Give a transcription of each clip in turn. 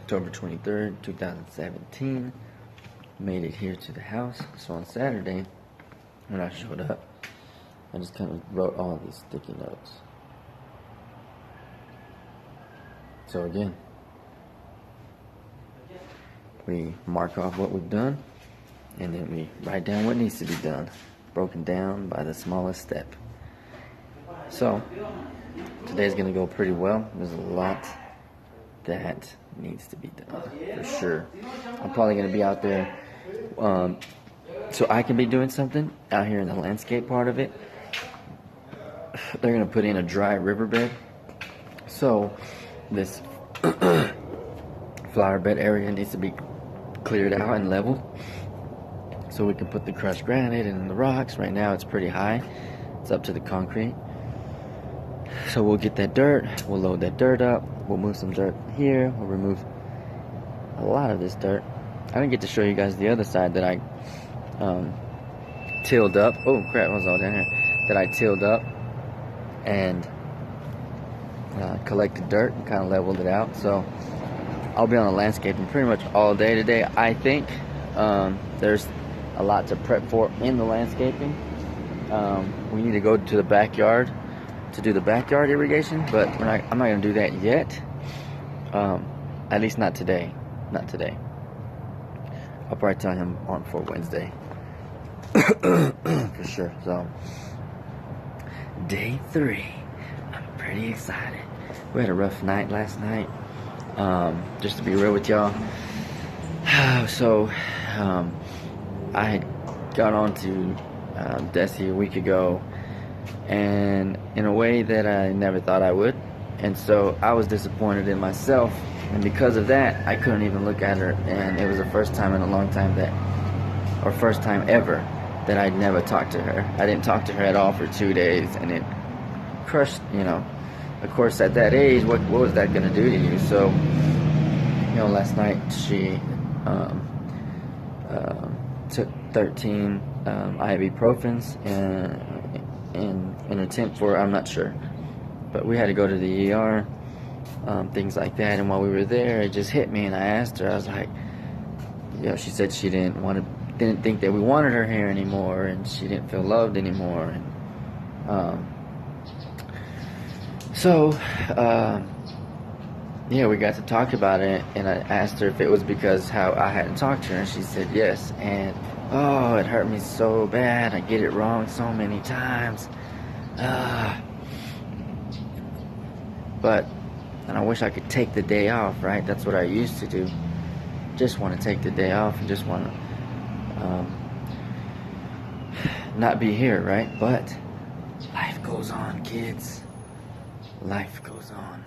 October 23rd, 2017. Made it here to the house. So on Saturday, when I showed up, I just kind of wrote all these sticky notes. So again, we mark off what we've done, and then we write down what needs to be done, broken down by the smallest step. So today's gonna go pretty well. There's a lot that needs to be done for sure. I'm probably gonna be out there so I can be doing something out here in the landscape part of it. They're gonna put in a dry riverbed, so this flower bed area needs to be cleared out and leveled so we can put the crushed granite and the rocks. Right now it's pretty high, it's up to the concrete. So we'll get that dirt, we'll load that dirt up, we'll move some dirt here, we'll remove a lot of this dirt. I didn't get to show you guys the other side that I tilled up. Oh crap, what's all down here? That I tilled up and collected dirt and kind of leveled it out. So I'll be on the landscaping pretty much all day today. I think there's a lot to prep for in the landscaping. We need to go to the backyard to do the backyard irrigation, but I'm not going to do that yet. At least not today. Not today. I'll probably tell him for Wednesday. For sure. So, day 3. I'm pretty excited. We had a rough night last night. Just to be real with y'all. So, I had got on to Desi a week ago, and in a way that I never thought I would. And so I was disappointed in myself, and because of that I couldn't even look at her. And it was the first time in a long time first time ever that I'd never talked to her. I didn't talk to her at all for 2 days, and it crushed, of course at that age, what was that gonna do to you? So last night she took 13 ibuprofens in an attempt for, I'm not sure, but we had to go to the ER, things like that. And while we were there, it just hit me, and I asked her, I was like, she said she didn't think that we wanted her here anymore, and she didn't feel loved anymore. And we got to talk about it, and I asked her if it was because how I hadn't talked to her, and she said yes. And oh, it hurt me so bad. I get it wrong so many times. And I wish I could take the day off, right? That's what I used to do. Just want to take the day off and just want to not be here, right? But life goes on, kids. Life goes on.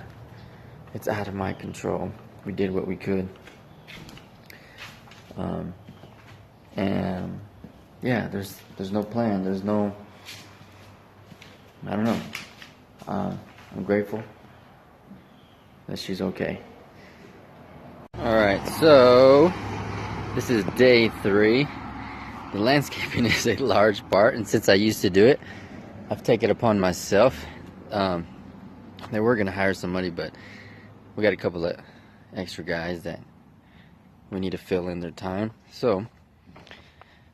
It's out of my control. We did what we could. There's no plan. There's no, I don't know. I'm grateful that she's okay. Alright, so this is day 3. The landscaping is a large part, and since I used to do it, I've taken it upon myself. They were going to hire somebody, but we got a couple of extra guys that we need to fill in their time. So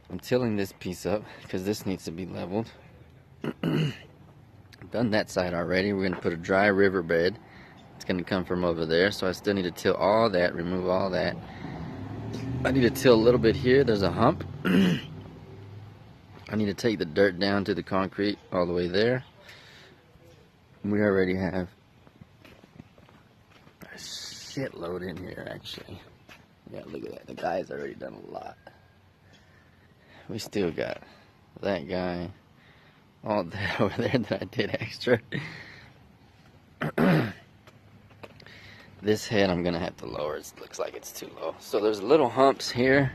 I'm tilling this piece up because this needs to be leveled. I've done that side already. We're going to put a dry riverbed. It's going to come from over there, so I still need to till all that, remove all that. I need to till a little bit here. There's a hump. I need to take the dirt down to the concrete all the way there. We already have a shitload in here, actually. Yeah, look at that. The guy's already done a lot. We still got that guy, all that over there that I did extra. This head I'm gonna have to lower. It looks like it's too low. So there's little humps here.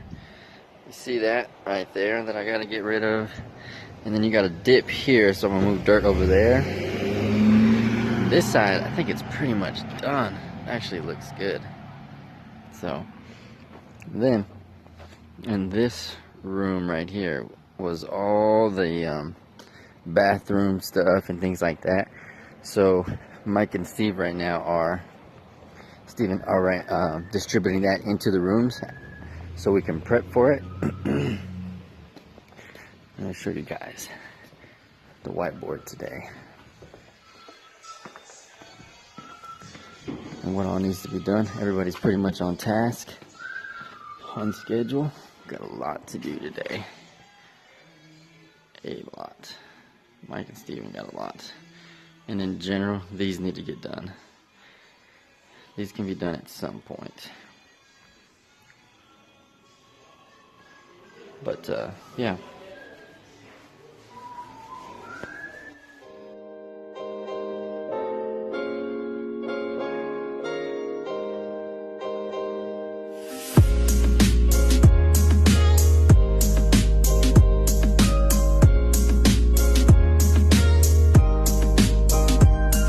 You see that right there that I gotta get rid of. And then you got a dip here, so I'm gonna move dirt over there. This side, I think it's pretty much done. Actually, it looks good. So then, in this room right here was all the bathroom stuff and things like that. So Mike and Steve right now are Steven are distributing that into the rooms so we can prep for it. I'll show you guys the whiteboard today and what all needs to be done. Everybody's pretty much on task, on schedule. Got a lot to do today. A lot. Mike and Steven got a lot. And in general, these need to get done. These can be done at some point. But, yeah.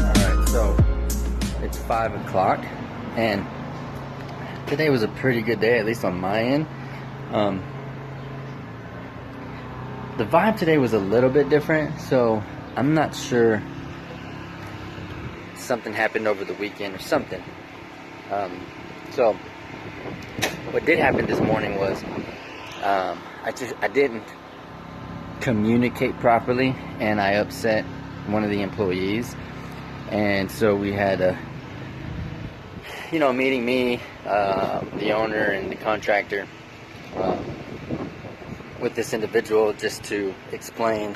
Alright, so it's 5 o'clock, and today was a pretty good day, at least on my end. The vibe today was a little bit different, so I'm not sure something happened over the weekend or something. So what did happen this morning was I didn't communicate properly, and I upset one of the employees, and so we had a meeting, me, the owner, and the contractor, with this individual, just to explain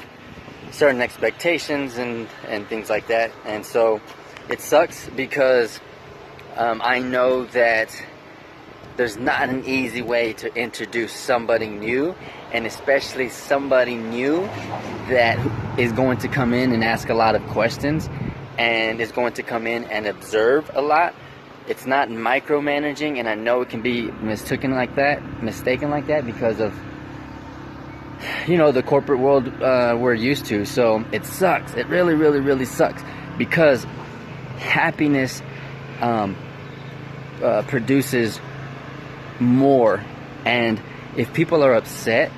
certain expectations and things like that. And so it sucks because I know that there's not an easy way to introduce somebody new, and especially somebody new that is going to come in and ask a lot of questions and is going to come in and observe a lot. It's not micromanaging, and I know it can be mistaken like that because of the corporate world we're used to. So it sucks. It really, really, really sucks, because happiness produces more. And if people are upset,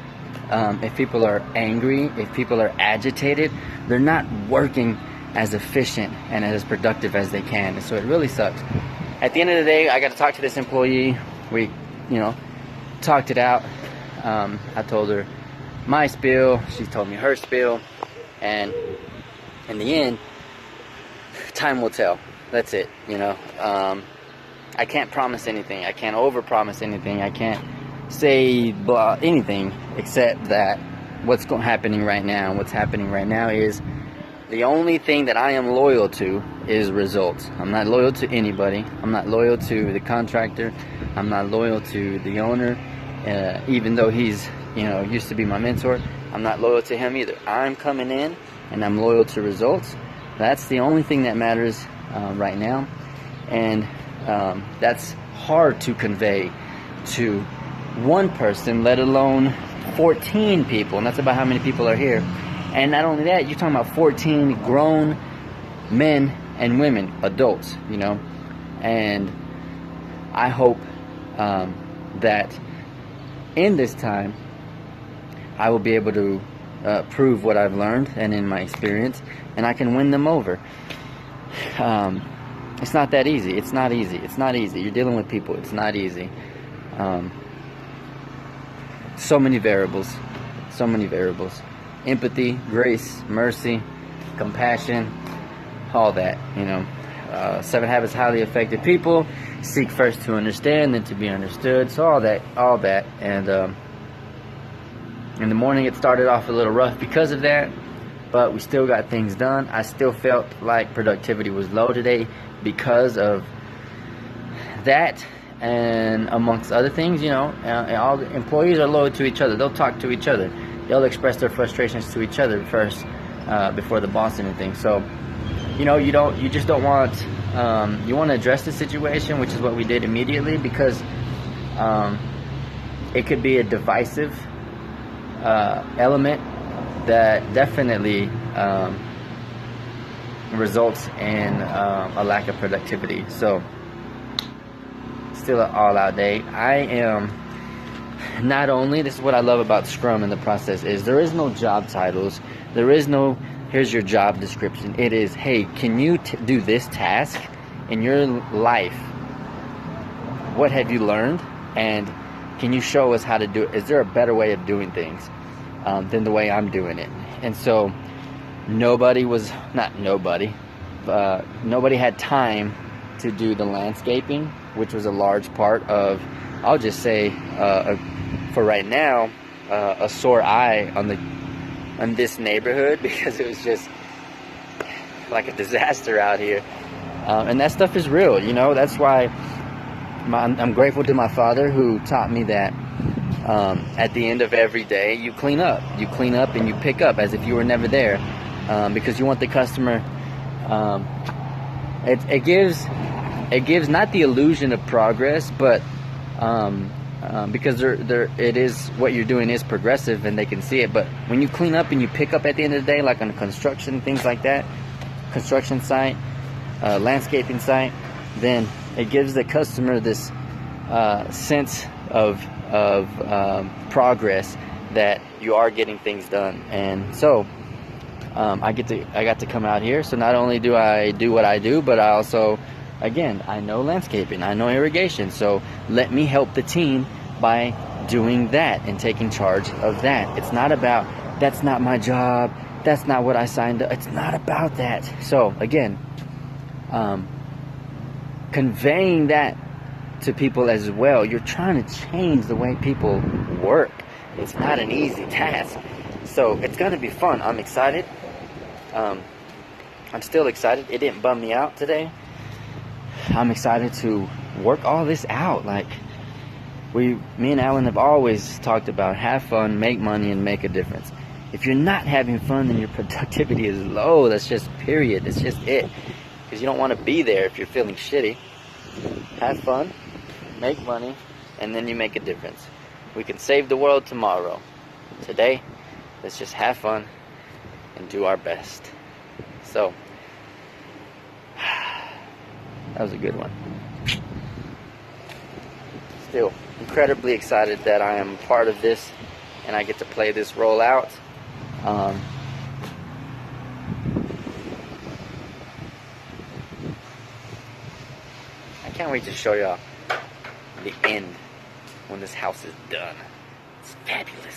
if people are angry, if people are agitated, they're not working as efficient and as productive as they can. And so it really sucks. At the end of the day, I got to talk to this employee. We, talked it out. I told her my spiel, she told me her spiel, and in the end, time will tell. That's it. I can't promise anything. I can't overpromise anything. I can't say anything except that what's happening right now. What's happening right now is the only thing that I am loyal to is results. I'm not loyal to anybody. I'm not loyal to the contractor. I'm not loyal to the owner, even though he's used to be my mentor. I'm not loyal to him either. I'm coming in and I'm loyal to results. That's the only thing that matters right now, and that's hard to convey to one person, let alone 14 people, and that's about how many people are here. And not only that, you're talking about 14 grown men and women, adults, and I hope that in this time I will be able to prove what I've learned and in my experience, and I can win them over. It's not that easy. It's not easy. It's not easy. You're dealing with people. It's not easy. So many variables. So many variables. Empathy, grace, mercy, compassion, all that. 7 Habits of Highly Effective People. Seek first to understand, then to be understood. So all that. And in the morning it started off a little rough because of that, but we still got things done. I still felt like productivity was low today because of that, and amongst other things. All the employees are loyal to each other. They'll talk to each other. They'll express their frustrations to each other first, before the boss and anything. So, you just don't want, you want to address the situation, which is what we did immediately, because it could be a divisive element that definitely results in a lack of productivity. So, still an all-out day. I am not only, this is what I love about Scrum and the process, is there is no job titles. There is no, here's your job description. It is, hey, can you do this task in your life what have you learned, and can you show us how to do it? Is there a better way of doing things than the way I'm doing it? And so nobody had time to do the landscaping, which was a large part of, I'll just say, for right now, a sore eye on this neighborhood, because it was just like a disaster out here. And that stuff is real, you know. That's why I'm grateful to my father, who taught me that at the end of every day, you clean up and you pick up as if you were never there, because you want the customer. It gives not the illusion of progress, but because it is, what you're doing is progressive and they can see it. But when you clean up and you pick up at the end of the day, like on construction, things like that, construction site, landscaping site, then it gives the customer this sense of progress, that you are getting things done. And so I got to come out here. So not only do I do what I do, but I also, again, I know landscaping, I know irrigation. So let me help the team by doing that and taking charge of that. It's not about, that's not my job, that's not what I signed up. It's not about that. So again, conveying that to people as well. You're trying to change the way people work. It's not an easy task. So it's going to be fun. I'm excited. I'm still excited. It didn't bum me out today. I'm excited to work all this out. Like, me and Alan have always talked about, have fun, make money, and make a difference. If you're not having fun, then your productivity is low. That's just period. That's just it. Because you don't want to be there if you're feeling shitty. Have fun, make money, and then you make a difference. We can save the world tomorrow. Today, let's just have fun and do our best. So, that was a good one. Still incredibly excited that I am part of this and I get to play this role out. I can't wait to show y'all the end when this house is done. It's fabulous.